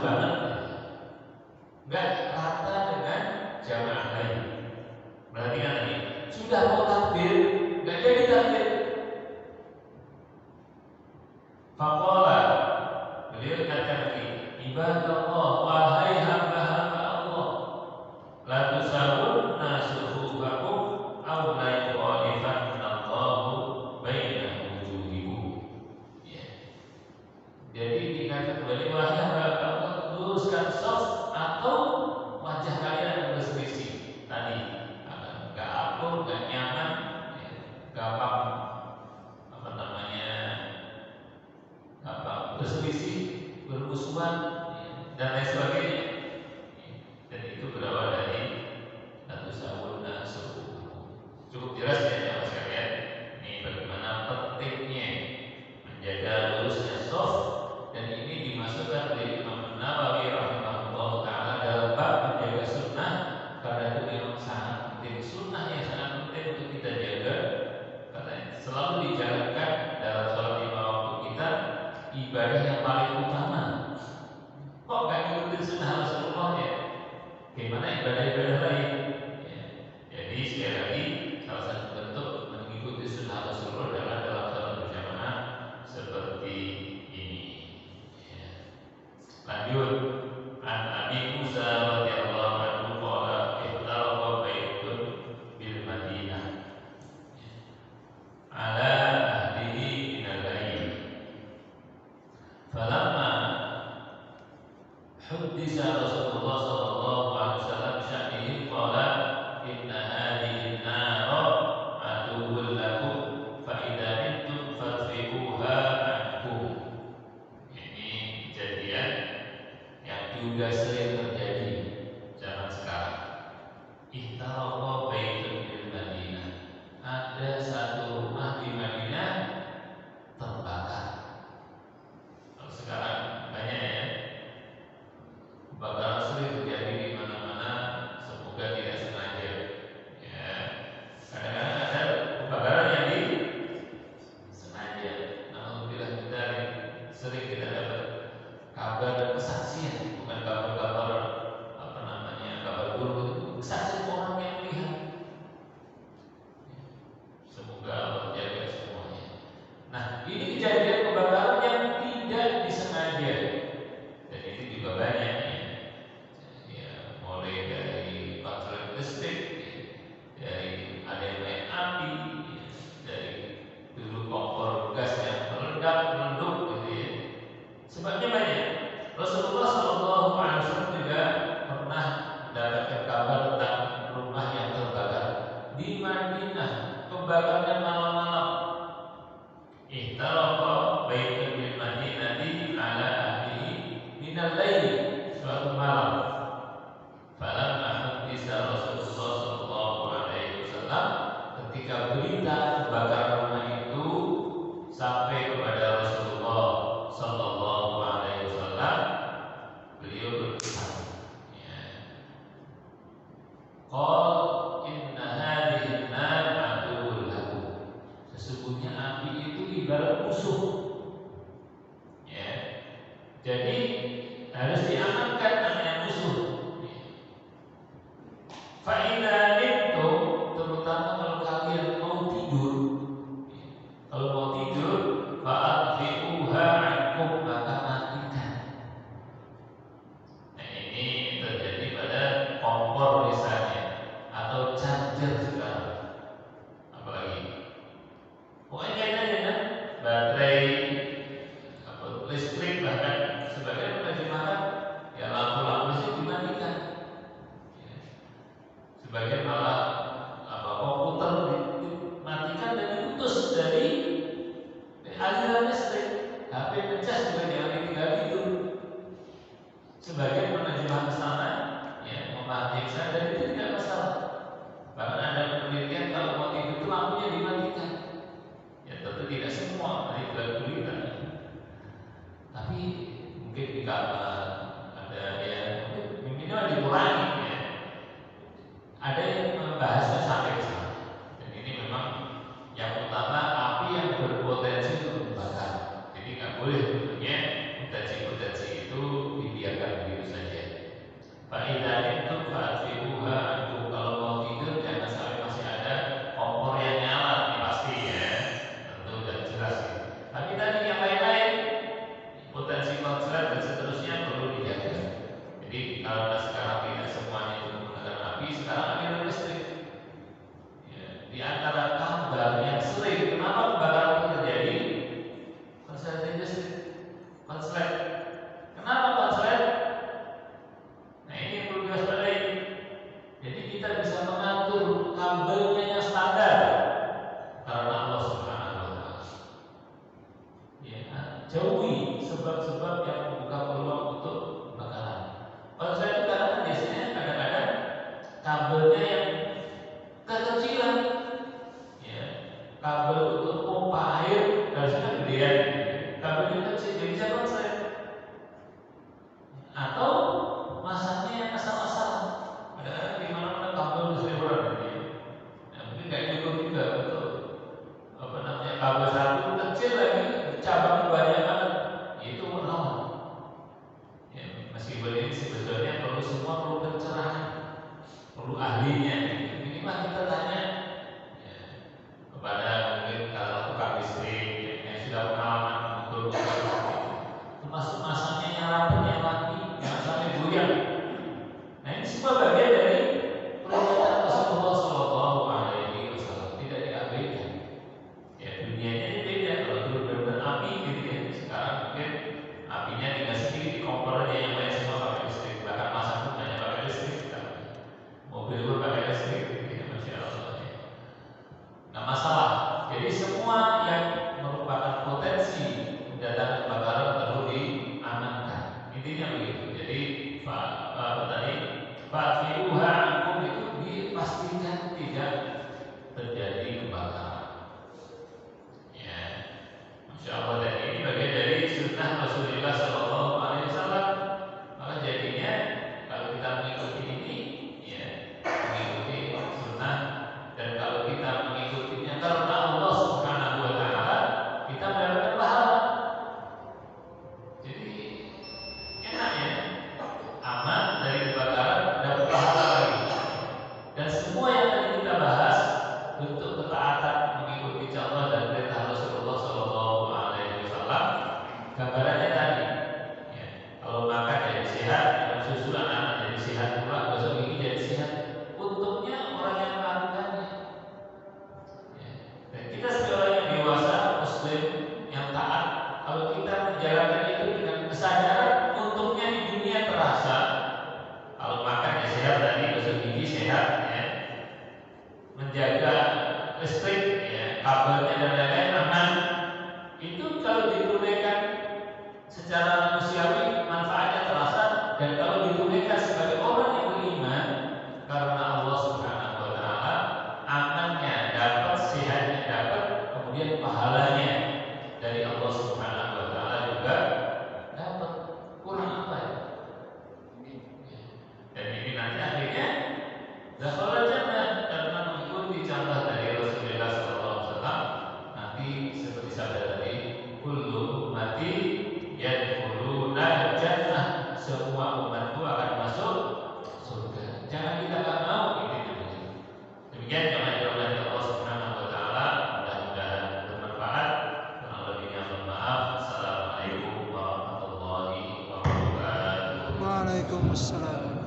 banget, nggak rata dengan jamaah lain. Berarti kan tadi sudah mau takbir, nggak jadi takbir. Faqala, beliau ingatkan lagi, ibadallah, wahai hamba-hamba Allah, la tusawunna sufufakum aw la yukhalifanallahu baina wujuhikum. Ya. Jadi diingatkan kembali, wahai hamba-hamba Allah, luruskan shaf atau wajah kalian akan berselisih. Tadi nggak akur, nggak nyaman, ya, gampang apa namanya, gampang berselisih, bermusuhan, ya, dan lain sebagainya. Dan itu berawal dari satu sahun dan subuh. Cukup jelas ya jemaah sekalian. Ini bagaimana pentingnya menjaga lurusnya shaf, dan ini dimasukkan oleh Imam Nawawi rahimahullah taala dalam bab menjaga sunnah, karena itu memang sangat penting. Sunnah yang sangat penting untuk kita jaga, karena selalu dijalankan dalam sholat lima waktu kita, ibadah yang paling utama. Kok gak ngikutin sunnah Rasulullah ya? Gimana ibadah-ibadah lain? Ya. Jadi sekali lagi, salah satu bentuk mengikuti sunnah Rasulullah adalah dalam sholat berjamaah seperti ini. Ya. Lanjut, an Abi Musa radhiyallahu anhu qala ihtaraqa baitun bil Madinah ala ahlihi min al-lail. Falamma huddisa Rasulullah sallallahu alaihi wasallam sya'nihi qala inna hadhihi an-nara aduwwun lakum fa idza mintum fatfiquha ankum. Ini kejadian yang juga sering terjadi zaman sekarang. Ihtaraqa baitun bil Madinah. Ada satu rumah di Madinah terbakar. Kalau sekarang banyak ya, kebakaran sering terjadi di mana-mana, semoga tidak sengaja. Ya, kadang-kadang ada kebakaran yang disengaja. Alhamdulillah kita sering kita dapat kabar dan kesaksian, bukan kabar-kabar apa namanya, kabar buruk, kesaksian orang yang melihat. Semoga Allah jaga semuanya. Nah, ini kejadian kebakaran yang tidak disengaja, dan itu juga banyak ya. Ya, mulai dari korslet listrik, ya, dari ada yang main api, ya, dari dulu kompor gas yang meledak, gitu ya. Sebabnya banyak. Rasulullah Shallallahu Alaihi Wasallam juga pernah mendapatkan kabar tentang rumah yang terbakar di Madinah. Kebakarannya malam-malam. Ihtaraqa baitun bil Madinati ala ahlihi min al-lail, suatu malam. Falamma huddisa Rasulullah sallallahu alaihi wasallam, ketika berita kebakaran rumah itu sampai kepada Rasulullah sallallahu alaihi wasallam, beliau berpesan, ya, qal inna hadhihi an-nar aduwwun lakum. Sesungguhnya api itu ibarat musuh. Ya. Jadi harus diamankan namanya musuh. Fa'idha mintum, terutama kalau kalian mau tidur. Kalau mau tidur, fa'adfi'uha ankum, maka matikan. Nah, ini terjadi pada kompor misalnya, atau charger sekarang. Apalagi pokoknya kaitannya kan baterai, apa, listrik, bahkan sebagian menerjemahkan ya lampu-lampu listrik dimatikan. Ya. Sebagian malah apa, komputer dimatikan dan diputus dari aliran listrik. HP pecah juga jangan ditinggal tidur. Sebagian menerjemahkan sana, ya, mematikan, dan itu tidak masalah. Bahkan ada penelitian kalau mau tidur itu lampunya dimatikan. Ya tentu tidak semua, ini berguna. Tapi mungkin di kamar ada yang minimal dikurangi ya. Ada yang membahasnya sampai ke sana. Dan ini memang yang utama, api yang berpotensi untuk membakar. Jadi nggak boleh tentunya potensi itu dibiarkan seterusnya perlu dijaga. Jadi kalau sekarang tidak semuanya itu menggunakan api, sekarang ada listrik. Ya, di antara kabar yang sering kenapa kebakaran itu terjadi, konsleting listrik, konslet. Kenapa konslet? Nah ini yang perlu diwaspadai. Jadi kita bisa mengatur kabelnya yang standar karena Allah Subhanahu wa Ta'ala. Ya, jauhi sebab-sebab yang membuka peluang untuk kebakaran. Konslet itu karena biasanya kadang-kadang kabelnya yang kekecilan, ya, kabel untuk pompa air harusnya gedean, kabel yang kecil jadi bisa konslet. Atau masaknya yang asal-asalan, ada di mana-mana kabel berseliweran gitu ya. Nah, mungkin nggak cukup juga untuk apa namanya kabel satu kecil lagi cabang banyak banget, itu rawan. Ya, meskipun ini sebetulnya perlu semua perlu pencerahan, perlu ahlinya. Minimal kita tanya ya, kepada mungkin kalau tukang listrik yang sudah pengalaman untuk termasuk masanya yang rapat yang mati jangan sampai goyang. Nah ini semua bagian dari pernyataan Rasulullah Shallallahu Alaihi Wasallam, tidak diabaikan. Ya dunianya ini beda, kalau dulu benar-benar api gitu ya, sekarang mungkin apinya tinggal sedikit di kompor aja, yang lain semua pakai listrik, bahkan masak pun hanya pakai listrik, mobil pun pakai listrik, gitu ya, Masya Allah. Nah masalah, jadi semua yang merupakan potensi mendatangkan kebakaran perlu diamankan. Intinya begitu. Jadi apa tadi? Fafiuha ankum itu dipastikan tidak terjadi kebakaran. Ya, Masya Allah. Dan ini bagian dari sunnah Rasulullah Sallallahu Alaihi Wasallam. Maka jadinya kalau kita mengikuti ini, ya mengikuti sunnah, dan kalau kita mengikutinya karena Allah Subhanahu Wa Taala, kita mendapatkan pahala. Jadi enak ya, aman dari kebakaran, dapat pahala lagi. Dan semua yang tadi kita bahas bentuk ketaatan mengikuti contoh dan perintah Rasulullah Sallallahu Alaihi Wasallam. Gambarannya tadi, ya, kalau makan jadi sehat, minum susu anak-anak jadi sehat pula, gosok gigi jadi sehat. Untungnya orang yang melakukannya. Ya. Dan kita sebagai orang yang dewasa, Muslim yang taat, kalau kita menjalankan itu dengan kesadaran, untungnya di dunia terasa. Kalau makan ya sehat tadi, gosok gigi sehat, ya, menjaga listrik, ya, kabelnya dan lain-lain aman. Itu kalau ditunaikan secara manusiawi manfaatnya terasa, dan kalau ditunaikan sebagai orang yang beriman karena Allah Subhanahu Wa Taala, amannya dapat, sehatnya dapat, kemudian pahalanya dari Allah Subhanahu Wa Taala juga dapat. Kurang apa ya? Dan ini nanti akhirnya dakhala jannah karena mengikuti contoh dari Rasulullah SAW. Nanti seperti sabda tadi, kullu ummati yadkhuluna jannah, semua umatku akan masuk surga. Jangan kita nggak mau gitu. Demikian yang dirahmati Allah Subhanahu Wa Taala, mudah-mudahan bermanfaat. Kurang lebihnya mohon maaf. Assalamualaikum warahmatullahi wabarakatuh. Waalaikumsalam.